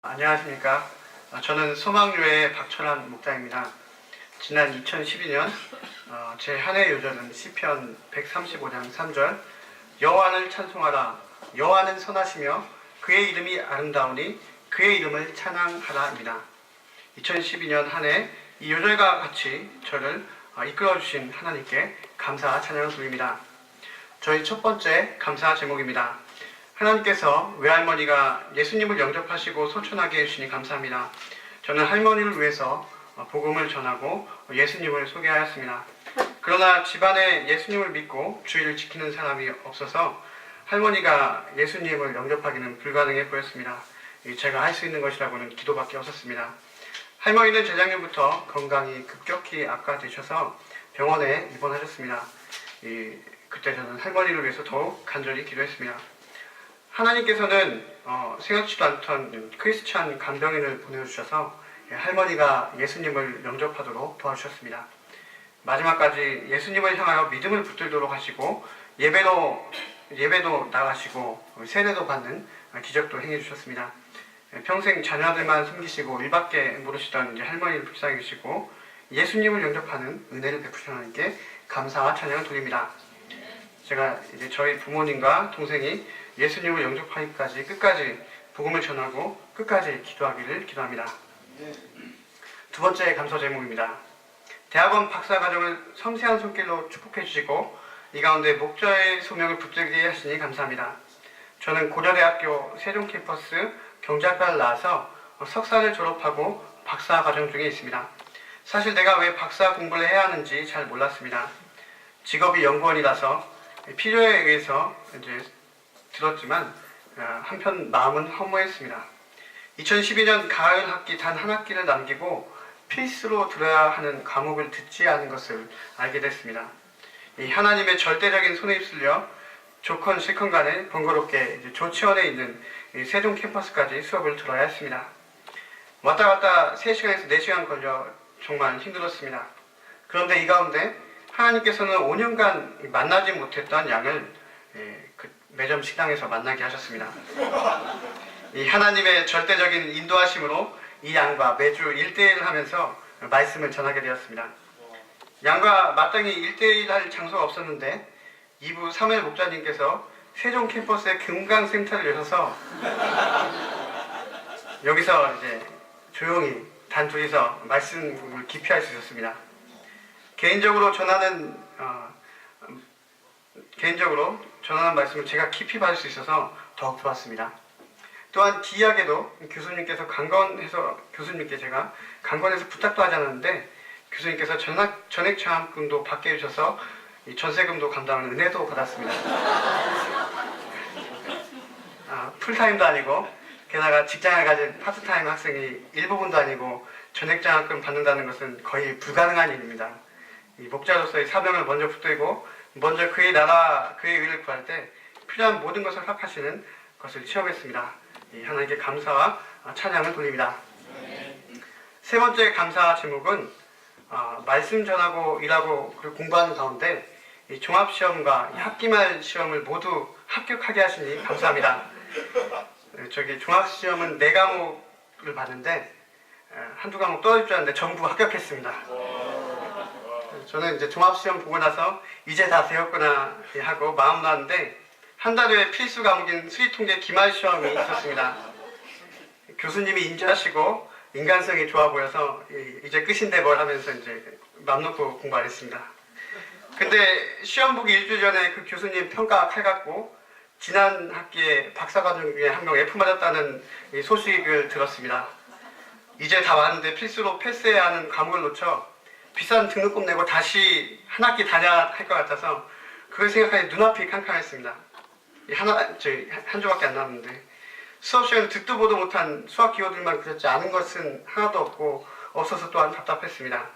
안녕하십니까. 저는 소망교회 박철환 목사입니다. 지난 2012년 제 한 해 요절은 시편 135장 3절 여호와를 찬송하라. 여호와는 선하시며 그의 이름이 아름다우니 그의 이름을 찬양하라입니다. 2012년 한 해 이 요절과 같이 저를 이끌어주신 하나님께 감사 찬양을 드립니다. 저희 첫 번째 감사 제목입니다. 하나님께서 외할머니가 예수님을 영접하시고 소천하게 해주시니 감사합니다. 저는 할머니를 위해서 복음을 전하고 예수님을 소개하였습니다. 그러나 집안에 예수님을 믿고 주의를 지키는 사람이 없어서 할머니가 예수님을 영접하기는 불가능해 보였습니다. 제가 할 수 있는 것이라고는 기도밖에 없었습니다. 할머니는 재작년부터 건강이 급격히 악화되셔서 병원에 입원하셨습니다. 그때 저는 할머니를 위해서 더욱 간절히 기도했습니다. 하나님께서는 생각지도 않던 크리스찬 간병인을 보내주셔서 할머니가 예수님을 영접하도록 도와주셨습니다. 마지막까지 예수님을 향하여 믿음을 붙들도록 하시고 예배도 나가시고 세례도 받는 기적도 행해주셨습니다. 평생 자녀들만 섬기시고 일밖에 모르시던 할머니를 불쌍히 여기시고 예수님을 영접하는 은혜를 베푸신 하나님께 감사와 찬양을 드립니다. 제가 이제 저희 부모님과 동생이 예수님을 영접하기까지 끝까지 복음을 전하고 끝까지 기도하기를 기도합니다. 두 번째 감사 제목입니다. 대학원 박사 과정을 섬세한 손길로 축복해 주시고 이 가운데 목자의 소명을 붙들게 하시니 감사합니다. 저는 고려대학교 세종 캠퍼스 경제학과를 나와서 석사를 졸업하고 박사 과정 중에 있습니다. 사실 내가 왜 박사 공부를 해야 하는지 잘 몰랐습니다. 직업이 연구원이라서 필요에 의해서 이제 들었지만 한편 마음은 허무했습니다. 2012년 가을 학기 단 한 학기를 남기고 필수로 들어야 하는 과목을 듣지 않은 것을 알게 됐습니다. 이 하나님의 절대적인 손에 휩쓸려 좋건 싫건 간에 번거롭게 조치원에 있는 세종 캠퍼스까지 수업을 들어야 했습니다. 왔다 갔다 3시간에서 4시간 걸려 정말 힘들었습니다. 그런데 이 가운데 하나님께서는 5년간 만나지 못했던 양을 그 매점 식당에서 만나게 하셨습니다. 이 하나님의 절대적인 인도하심으로 이 양과 매주 1대1 하면서 말씀을 전하게 되었습니다. 양과 마땅히 1대1 할 장소가 없었는데 2부 사무엘 목자님께서 세종 캠퍼스의 금강센터를 여셔서 여기서 이제 조용히 단둘이서 말씀을 깊이 할 수 있었습니다. 개인적으로 전하는 말씀을 제가 깊이 받을 수 있어서 더욱 좋았습니다. 또한 기이하게도 교수님께서 교수님께 제가 강권해서 부탁도 하지 않았는데 교수님께서 전액 장학금도 받게 해주셔서 전세금도 감당하는 은혜도 받았습니다. 풀타임도 아니고 게다가 직장을 가진 파트타임 학생이 일부분도 아니고 전액 장학금 받는다는 것은 거의 불가능한 일입니다. 이 목자로서의 사명을 먼저 붙들고 먼저 그의 나라, 그의 의를 구할 때 필요한 모든 것을 허락하시는 것을 체험했습니다. 하나님께 감사와 찬양을 돌립니다. 세 번째 감사 제목은 말씀 전하고 일하고 그리고 공부하는 가운데 이 종합시험과 학기말 시험을 모두 합격하게 하시니 감사합니다. 종합시험은 4과목을 봤는데 한두 과목 떨어질 줄 알았는데 전부 합격했습니다. 저는 이제 종합시험 보고 나서 이제 다 되었구나 하고 마음 놨는데 한 달 후에 필수 과목인 수의통계 기말시험이 있었습니다. 교수님이 인자하시고 인간성이 좋아 보여서 이제 끝인데 뭘 하면서 이제 맘 놓고 공부 안 했습니다. 근데 시험 보기 일주일 전에 그 교수님 평가 칼 같고 지난 학기에 박사과정 중에 한 명 F 맞았다는 소식을 들었습니다. 이제 다 왔는데 필수로 패스해야 하는 과목을 놓쳐 비싼 등록금 내고 다시 한 학기 다녀야 할 것 같아서 그걸 생각하니 눈앞이 캄캄했습니다. 한 주밖에 안 남았는데 수업 시간에 듣도 보도 못한 수학 기호들만 그렸지 않은 것은 하나도 없어서 또한 답답했습니다.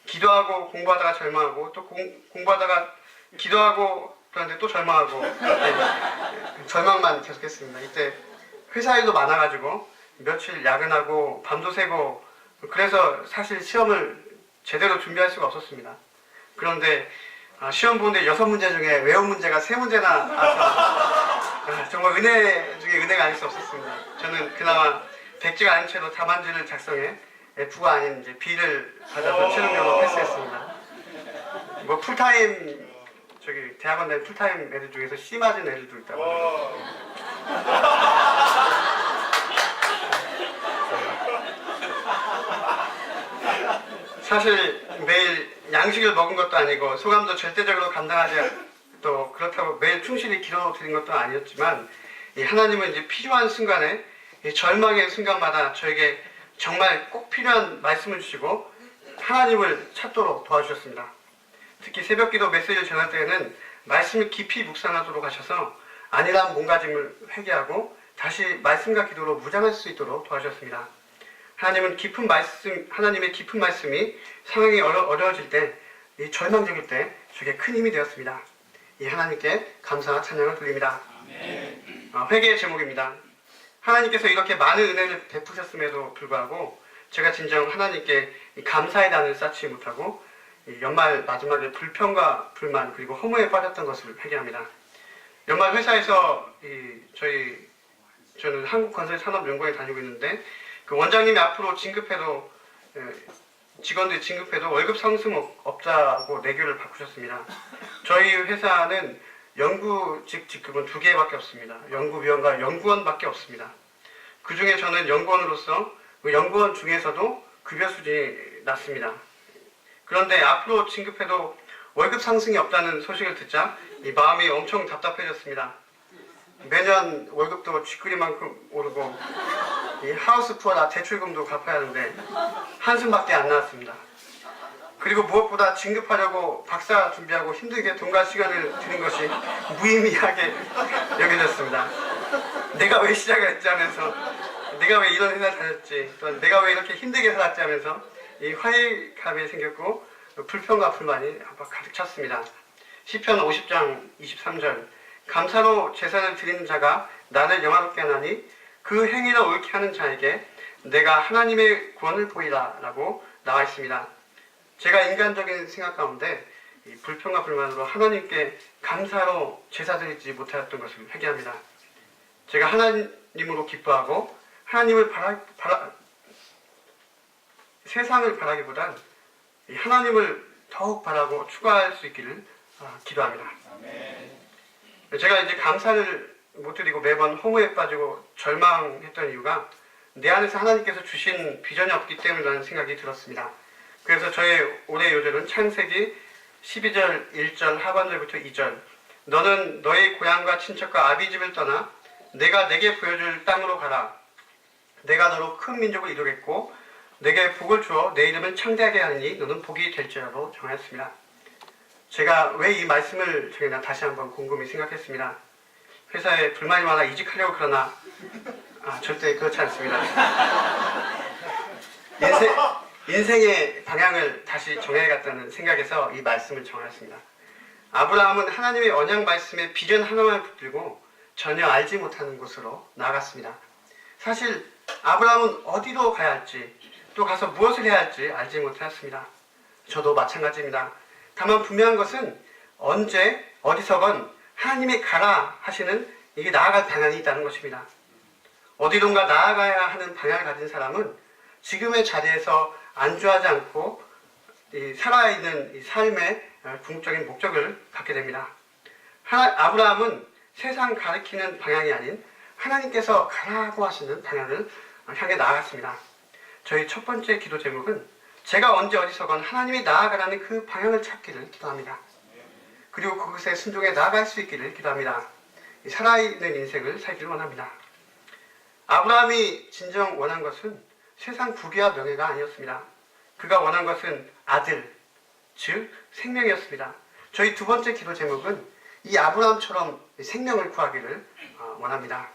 기도하고 공부하다가 절망하고 또 공부하다가 기도하고 그런데 또 절망하고 절망만 계속했습니다. 이때 회사 일도 많아가지고 며칠 야근하고 밤도 새고 그래서 사실 시험을 제대로 준비할 수가 없었습니다. 그런데 시험 보는데 6문제 중에 외운 문제가 3문제나 나와서 정말 은혜 중에 은혜가 아닐 수 없었습니다. 저는 그나마 백지가 아닌 채로 답안지를 작성해 F가 아닌 이제 B를 받아서 최종적으로 패스했습니다. 뭐 풀타임 대학원 다닌 풀타임 애들 중에서 C 맞은 애들도 있다고. 사실 매일 양식을 먹은 것도 아니고 소감도 절대적으로 감당하지 또 그렇다고 매일 충실히 기도드린 것도 아니었지만 이 하나님은 이제 필요한 순간에 이 절망의 순간마다 저에게 정말 꼭 필요한 말씀을 주시고 하나님을 찾도록 도와주셨습니다. 특히 새벽기도 메시지를 전할 때에는 말씀을 깊이 묵상하도록 하셔서 안일한 몸가짐을 회개하고 다시 말씀과 기도로 무장할 수 있도록 도와주셨습니다. 하나님의 깊은 말씀이 상황이 어려워질 때, 이 절망적일 때 저에게 큰 힘이 되었습니다. 이 하나님께 감사와 찬양을 드립니다. 회개의 제목입니다. 하나님께서 이렇게 많은 은혜를 베푸셨음에도 불구하고 제가 진정 하나님께 감사의 단을 쌓지 못하고 연말 마지막에 불평과 불만 그리고 허무에 빠졌던 것을 회개합니다. 연말 회사에서 저는 한국건설산업연구원에 다니고 있는데 그 원장님이 앞으로 직원들이 진급해도 월급 상승 없자고 내규를 바꾸셨습니다. 저희 회사는 연구직 직급은 2개밖에 없습니다. 연구위원과 연구원밖에 없습니다. 그 중에 저는 연구원으로서 그 연구원 중에서도 급여 수준이 낮습니다. 그런데 앞으로 진급해도 월급 상승이 없다는 소식을 듣자 이 마음이 엄청 답답해졌습니다. 매년 월급도 쥐끌이만큼 오르고 이 하우스 푸어나 대출금도 갚아야 하는데 한숨밖에 안 나왔습니다. 그리고 무엇보다 진급하려고 박사 준비하고 힘들게 돈과 시간을 들인 것이 무의미하게 여겨졌습니다. 내가 왜 시작을 했지 하면서 내가 왜 이런 회사를 다녔지 또는 내가 왜 이렇게 힘들게 살았지 하면서 이 화해감이 생겼고 불평과 불만이 가득 찼습니다. 시편 50장 23절 감사로 제사를 드리는 자가 나를 영화롭게 하나니 그 행위를 옳게 하는 자에게 내가 하나님의 구원을 보이라 라고 나와 있습니다. 제가 인간적인 생각 가운데 이 불평과 불만으로 하나님께 감사로 제사 드리지 못하였던 것을 회개합니다. 제가 하나님으로 기뻐하고 하나님을 세상을 바라기보단 하나님을 더욱 바라고 추구할 수 있기를 기도합니다. 제가 이제 감사를 못 드리고 매번 허무에 빠지고 절망했던 이유가 내 안에서 하나님께서 주신 비전이 없기 때문이라는 생각이 들었습니다. 그래서 저의 올해 요절은 창세기 12절 1절 하반절부터 2절 너는 너의 고향과 친척과 아비집을 떠나 내가 내게 보여줄 땅으로 가라. 내가 너로 큰 민족을 이루겠고 내게 복을 주어 내 이름을 창대하게 하느니 너는 복이 될지라도 정하였습니다. 제가 왜 이 말씀을 정했나 다시 한번 곰곰이 생각했습니다. 회사에 불만이 많아 이직하려고 그러나 절대 그렇지 않습니다. 인생의 방향을 다시 정해야겠다는 생각에서 이 말씀을 정하였습니다. 아브라함은 하나님의 언약 말씀에 비전 하나만 붙들고 전혀 알지 못하는 곳으로 나아갔습니다. 사실 아브라함은 어디로 가야 할지 또 가서 무엇을 해야 할지 알지 못하였습니다. 저도 마찬가지입니다. 다만 분명한 것은 언제 어디서건 하나님이 가라 하시는 이게 나아갈 방향이 있다는 것입니다. 어디론가 나아가야 하는 방향을 가진 사람은 지금의 자리에서 안주하지 않고 살아있는 이 삶의 궁극적인 목적을 갖게 됩니다. 아브라함은 세상 가리키는 방향이 아닌 하나님께서 가라고 하시는 방향을 향해 나아갔습니다. 저희 첫 번째 기도 제목은 제가 언제 어디서건 하나님이 나아가라는 그 방향을 찾기를 기도합니다. 그리고 그것에 순종해 나아갈 수 있기를 기도합니다. 살아있는 인생을 살기를 원합니다. 아브라함이 진정 원한 것은 세상 부귀와 명예가 아니었습니다. 그가 원한 것은 아들, 즉 생명이었습니다. 저희 두 번째 기도 제목은 이 아브라함처럼 생명을 구하기를 원합니다.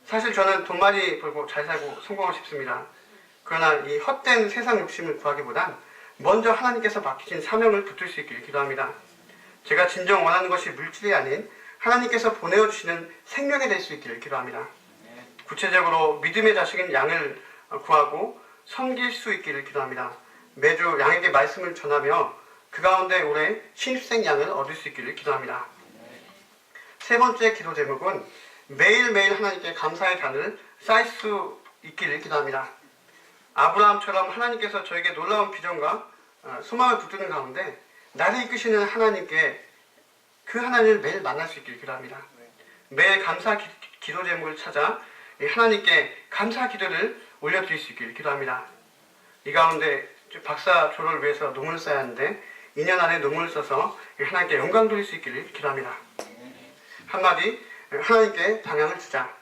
사실 저는 돈 많이 벌고 잘 살고 성공하고 싶습니다. 그러나 이 헛된 세상 욕심을 구하기보단 먼저 하나님께서 맡기신 사명을 붙들 수 있기를 기도합니다. 제가 진정 원하는 것이 물질이 아닌 하나님께서 보내주시는 생명이 될 수 있기를 기도합니다. 구체적으로 믿음의 자식인 양을 구하고 섬길 수 있기를 기도합니다. 매주 양에게 말씀을 전하며 그 가운데 올해 신입생 양을 얻을 수 있기를 기도합니다. 세 번째 기도 제목은 매일매일 하나님께 감사의 단을 쌓을 수 있기를 기도합니다. 아브라함처럼 하나님께서 저에게 놀라운 비전과 소망을 붙드는 가운데 나를 이끄시는 하나님께 그 하나님을 매일 만날 수 있기를 기도합니다. 매일 감사 기도 제목을 찾아 하나님께 감사 기도를 올려드릴 수 있기를 기도합니다. 이 가운데 박사 졸업을 위해서 논문을 써야 하는데 2년 안에 논문을 써서 하나님께 영광 돌릴 수 있기를 기도합니다. 한마디, 하나님께 방향을 주자.